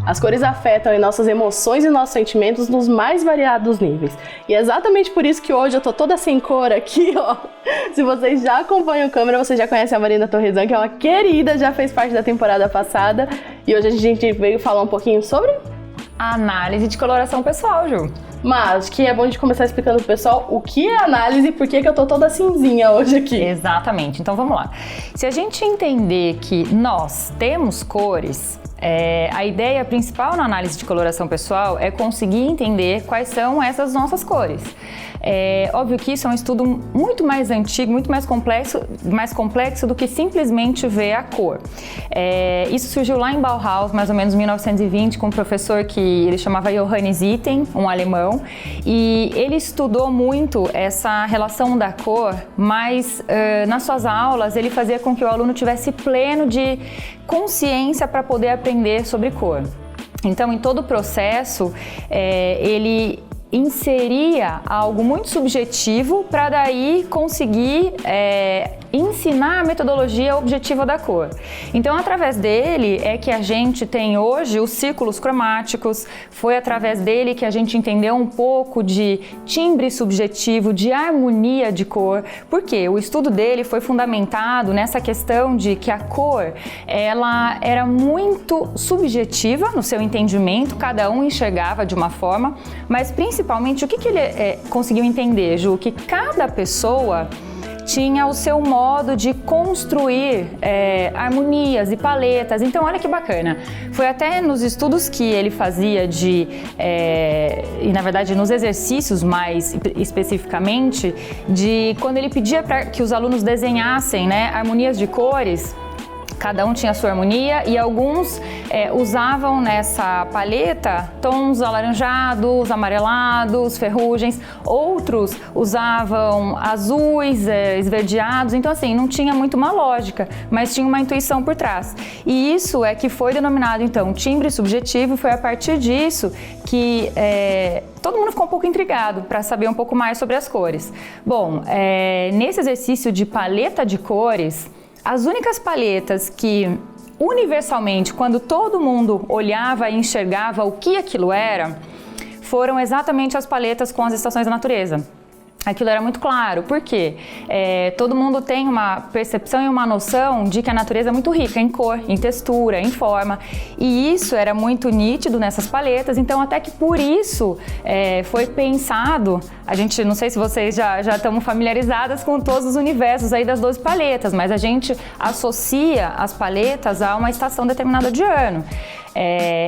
As cores afetam em nossas emoções e nossos sentimentos nos mais variados níveis. E é exatamente por isso que hoje eu tô toda sem cor aqui, ó. Se vocês já acompanham o câmera, vocês já conhecem a Marina Torresan, que é uma querida, já fez parte da temporada passada. E hoje a gente veio falar um pouquinho sobre a análise de coloração pessoal, Ju. Mas que é bom de começar explicando pro pessoal o que é análise e por que eu tô toda cinzinha hoje aqui. Exatamente, então vamos lá. Se a gente entender que nós temos cores, a ideia principal na análise de coloração pessoal é conseguir entender quais são essas nossas cores. É óbvio que isso é um estudo muito mais antigo, muito mais complexo do que simplesmente ver a cor. Isso surgiu lá em Bauhaus, mais ou menos em 1920, com um professor que ele chamava Johannes Itten, um alemão, e ele estudou muito essa relação da cor, mas nas suas aulas ele fazia com que o aluno tivesse pleno de consciência para poder aprender sobre cor. Então, em todo o processo, ele inseria algo muito subjetivo para daí conseguir ensinar a metodologia objetiva da cor. Então, através dele é que a gente tem hoje os círculos cromáticos, foi através dele que a gente entendeu um pouco de timbre subjetivo, de harmonia de cor, porque o estudo dele foi fundamentado nessa questão de que a cor, ela era muito subjetiva no seu entendimento, cada um enxergava de uma forma, mas principalmente o que ele conseguiu entender, Ju? Que cada pessoa tinha o seu modo de construir harmonias e paletas. Então, olha que bacana. Foi até nos estudos que ele fazia e na verdade nos exercícios mais especificamente, de quando ele pedia para que os alunos desenhassem, né, harmonias de cores. Cada um tinha a sua harmonia e alguns usavam nessa paleta tons alaranjados, amarelados, ferrugens. Outros usavam azuis, esverdeados. Então, assim, não tinha muito uma lógica, mas tinha uma intuição por trás. E isso é que foi denominado, então, timbre subjetivo. Foi a partir disso que todo mundo ficou um pouco intrigado para saber um pouco mais sobre as cores. Bom, nesse exercício de paleta de cores, as únicas paletas que, universalmente, quando todo mundo olhava e enxergava o que aquilo era, foram exatamente as paletas com as estações da natureza. Aquilo era muito claro, porque todo mundo tem uma percepção e uma noção de que a natureza é muito rica em cor, em textura, em forma, e isso era muito nítido nessas paletas. Então, até que por isso foi pensado, a gente, não sei se vocês já estão familiarizadas com todos os universos aí das 12 paletas, mas a gente associa as paletas a uma estação determinada de ano.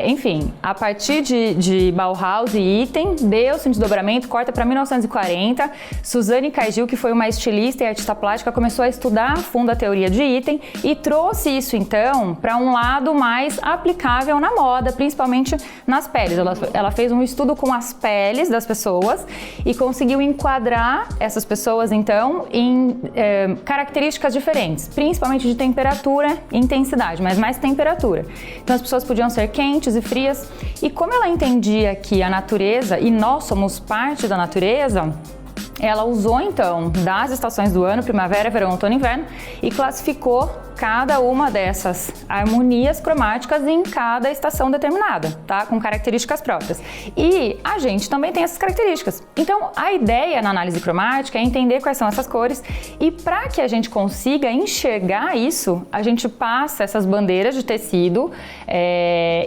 Enfim, a partir de Bauhaus e Itten, deu-se um desdobramento, corta para 1940, Suzanne Caigil, que foi uma estilista e artista plástica, começou a estudar a fundo a teoria de Itten e trouxe isso então para um lado mais aplicável na moda, principalmente nas peles. Ela fez um estudo com as peles das pessoas e conseguiu enquadrar essas pessoas então em características diferentes, principalmente de temperatura e intensidade, mas mais temperatura. Então as pessoas podiam ser quentes e frias, e como ela entendia que a natureza, e nós somos parte da natureza, ela usou então das estações do ano, primavera, verão, outono e inverno, e classificou cada uma dessas harmonias cromáticas em cada estação determinada, tá? Com características próprias. E a gente também tem essas características. Então, a ideia na análise cromática é entender quais são essas cores, e para que a gente consiga enxergar isso, a gente passa essas bandeiras de tecido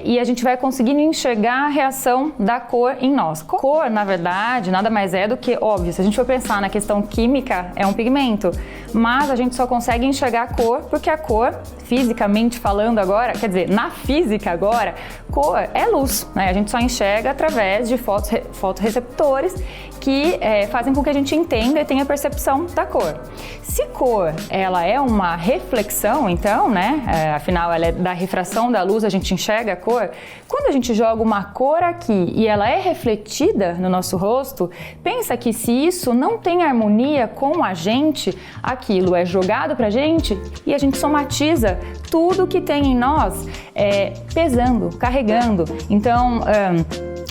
e a gente vai conseguindo enxergar a reação da cor em nós. Cor, na verdade, nada mais é do que, óbvio, se a gente for pensar na questão química, é um pigmento, mas a gente só consegue enxergar a cor porque a cor, fisicamente falando agora, quer dizer, na física agora, cor é luz, né? A gente só enxerga através de fotorreceptores que fazem com que a gente entenda e tenha a percepção da cor. Se cor, ela é uma reflexão, então, né? Afinal, ela é da refração da luz, a gente enxerga a cor. Quando a gente joga uma cor aqui e ela é refletida no nosso rosto, pensa que se isso não tem harmonia com a gente, aquilo é jogado pra gente e a gente somatiza tudo que tem em nós pesando, carregando. Então,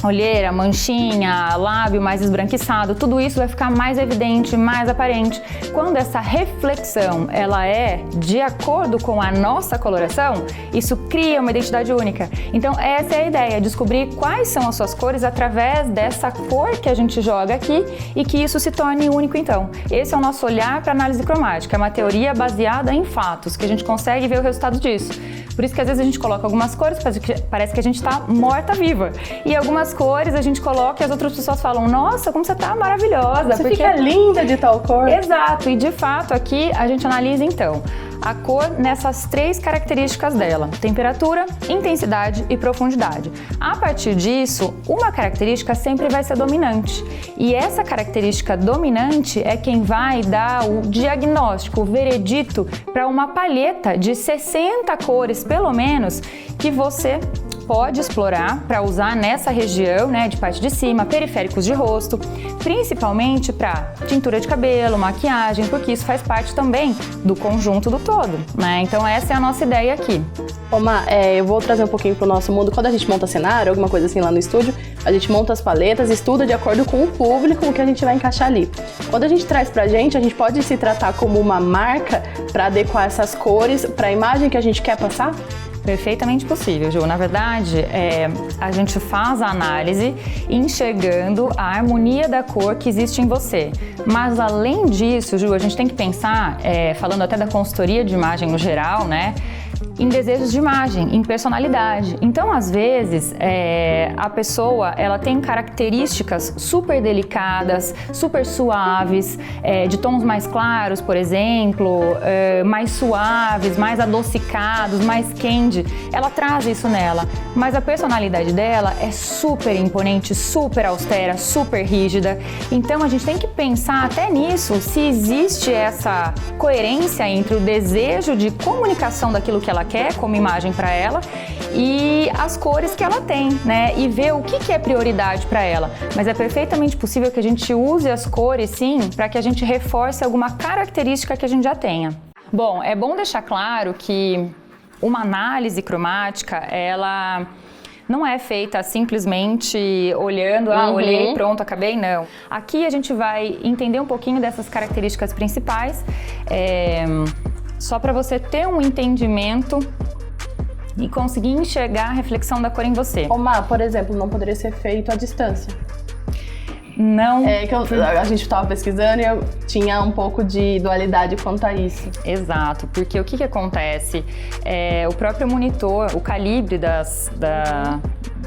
olheira, manchinha, lábio mais esbranquiçado, tudo isso vai ficar mais evidente, mais aparente. Quando essa reflexão ela é de acordo com a nossa coloração, isso cria uma identidade única. Então essa é a ideia, descobrir quais são as suas cores através dessa cor que a gente joga aqui e que isso se torne único então. Esse é o nosso olhar para análise cromática, é uma teoria baseada em fatos, que a gente consegue ver o resultado disso. Por isso que às vezes a gente coloca algumas cores, parece que a gente está morta-viva. E algumas cores a gente coloca e as outras pessoas falam, nossa, como você tá maravilhosa. Você fica linda de tal cor. Exato, e de fato aqui a gente analisa então a cor nessas 3 características dela: temperatura, intensidade e profundidade. A partir disso, uma característica sempre vai ser dominante. E essa característica dominante é quem vai dar o diagnóstico, o veredito para uma palheta de 60 cores, pelo menos, que você pode explorar para usar nessa região, né, de parte de cima, periféricos de rosto, principalmente para tintura de cabelo, maquiagem, porque isso faz parte também do conjunto do todo, né? Então essa é a nossa ideia aqui. Ô Má, eu vou trazer um pouquinho pro nosso mundo. Quando a gente monta cenário, alguma coisa assim lá no estúdio, a gente monta as paletas, estuda de acordo com o público o que a gente vai encaixar ali. Quando a gente traz pra gente, a gente pode se tratar como uma marca para adequar essas cores para a imagem que a gente quer passar? Perfeitamente possível, Ju. Na verdade, a gente faz a análise enxergando a harmonia da cor que existe em você. Mas além disso, Ju, a gente tem que pensar, falando até da consultoria de imagem no geral, né? Em desejos de imagem, em personalidade. Então, às vezes, a pessoa ela tem características super delicadas, super suaves, de tons mais claros, por exemplo, mais suaves, mais adocicados, mais candy. Ela traz isso nela, mas a personalidade dela é super imponente, super austera, super rígida. Então, a gente tem que pensar até nisso, se existe essa coerência entre o desejo de comunicação daquilo que ela quer como imagem para ela e as cores que ela tem, né? E ver o que é prioridade para ela. Mas é perfeitamente possível que a gente use as cores, sim, para que a gente reforce alguma característica que a gente já tenha. Bom, é bom deixar claro que uma análise cromática, ela não é feita simplesmente olhando, olhei, pronto, acabei, não. Aqui a gente vai entender um pouquinho dessas características principais, só para você ter um entendimento e conseguir enxergar a reflexão da cor em você. Ô Má, por exemplo, não poderia ser feito à distância? Não. A gente estava pesquisando e eu tinha um pouco de dualidade quanto a isso. Exato, porque o que acontece? O próprio monitor, o calibre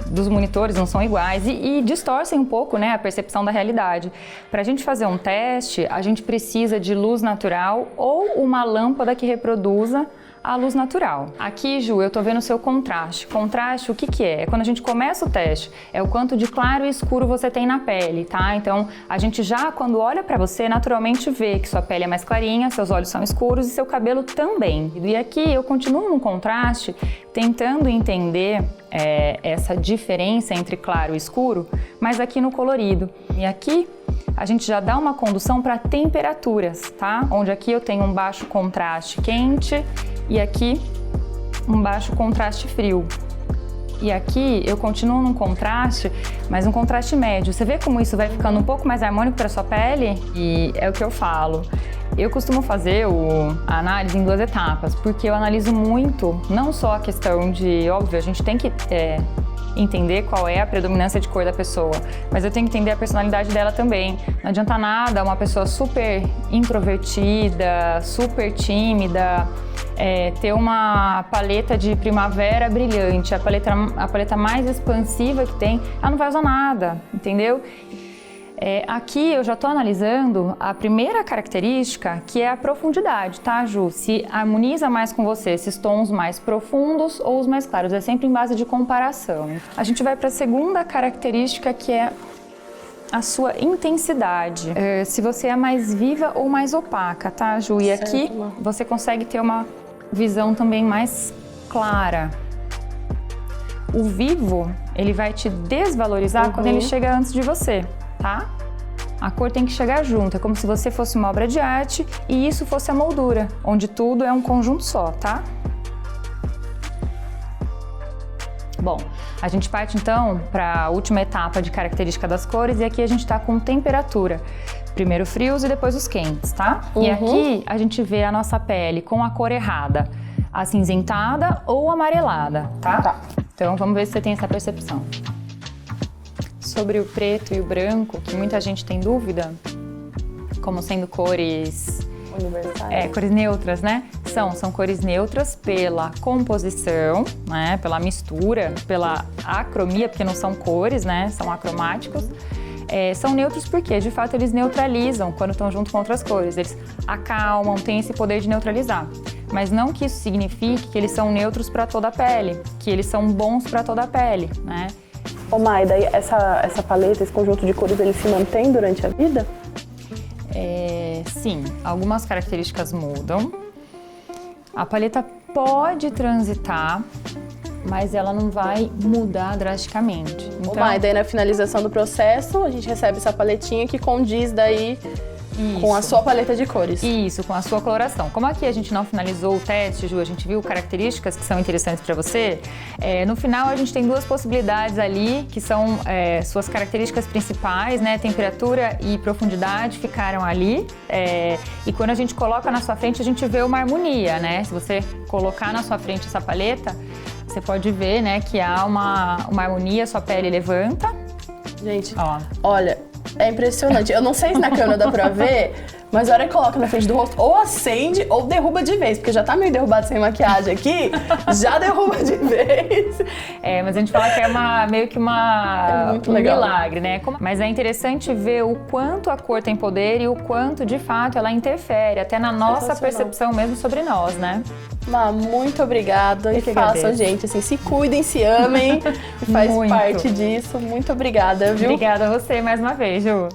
dos monitores não são iguais e distorcem um pouco, né, a percepção da realidade. Para a gente fazer um teste, a gente precisa de luz natural ou uma lâmpada que reproduza a luz natural. Aqui, Ju, eu tô vendo o seu contraste. Contraste, o que é? É quando a gente começa o teste, é o quanto de claro e escuro você tem na pele, tá? Então, a gente já, quando olha pra você, naturalmente vê que sua pele é mais clarinha, seus olhos são escuros e seu cabelo também. E aqui, eu continuo no contraste, tentando entender essa diferença entre claro e escuro, mas aqui no colorido. E aqui, a gente já dá uma condução para temperaturas, tá? Onde aqui eu tenho um baixo contraste quente e aqui um baixo contraste frio. E aqui eu continuo num contraste, mas um contraste médio. Você vê como isso vai ficando um pouco mais harmônico para sua pele? E é o que eu falo. Eu costumo fazer a análise em 2 etapas, porque eu analiso muito, não só a questão de, óbvio, a gente tem que entender qual é a predominância de cor da pessoa, mas eu tenho que entender a personalidade dela também. Não adianta nada uma pessoa super introvertida, super tímida, ter uma paleta de primavera brilhante, a paleta mais expansiva que tem, ela não vai usar nada, entendeu? Aqui eu já estou analisando a primeira característica, que é a profundidade, tá, Ju? Se harmoniza mais com você, esses tons mais profundos ou os mais claros, é sempre em base de comparação. A gente vai para a segunda característica, que é a sua intensidade. Se você é mais viva ou mais opaca, tá, Ju? E aqui você consegue ter uma visão também mais clara. O vivo, ele vai te desvalorizar quando ele chega antes de você. Tá? A cor tem que chegar junto, é como se você fosse uma obra de arte e isso fosse a moldura, onde tudo é um conjunto só, tá? Bom, a gente parte então para a última etapa de característica das cores e aqui a gente está com temperatura. Primeiro frios e depois os quentes, tá? E aqui a gente vê a nossa pele com a cor errada, acinzentada ou amarelada, tá? Então vamos ver se você tem essa percepção. Sobre o preto e o branco, que muita gente tem dúvida, como sendo cores universais. Cores neutras, né? São cores neutras pela composição, né? Pela mistura, pela acromia, porque não são cores, né? São acromáticos. São neutros porque, de fato, eles neutralizam quando estão junto com outras cores. Eles acalmam, têm esse poder de neutralizar. Mas não que isso signifique que eles são neutros para toda a pele, que eles são bons para toda a pele, né? Ô Mai, daí essa paleta, esse conjunto de cores, ele se mantém durante a vida? Sim, algumas características mudam. A paleta pode transitar, mas ela não vai mudar drasticamente. Então, Mai, daí na finalização do processo, a gente recebe essa paletinha que condiz daí com a sua paleta de cores. Isso, com a sua coloração. Como aqui a gente não finalizou o teste, Ju, a gente viu características que são interessantes para você, no final a gente tem duas possibilidades ali, que são suas características principais, né? Temperatura e profundidade ficaram ali. E quando a gente coloca na sua frente, a gente vê uma harmonia, né? Se você colocar na sua frente essa paleta, você pode ver, né, que há uma harmonia, sua pele levanta. Gente, olha, é impressionante. Eu não sei se na câmera dá pra ver, mas a hora que coloca na frente do rosto, ou acende ou derruba de vez, porque já tá meio derrubado sem maquiagem aqui, já derruba de vez. Mas a gente fala que é meio que muito um legal. milagre, né? Mas é interessante ver o quanto a cor tem poder e o quanto, de fato, ela interfere até na nossa percepção mesmo sobre nós, né? Má, muito obrigada. E façam, gente, assim, se cuidem, se amem, faz parte disso. Muito obrigada, viu? Obrigada a você mais uma vez, Ju.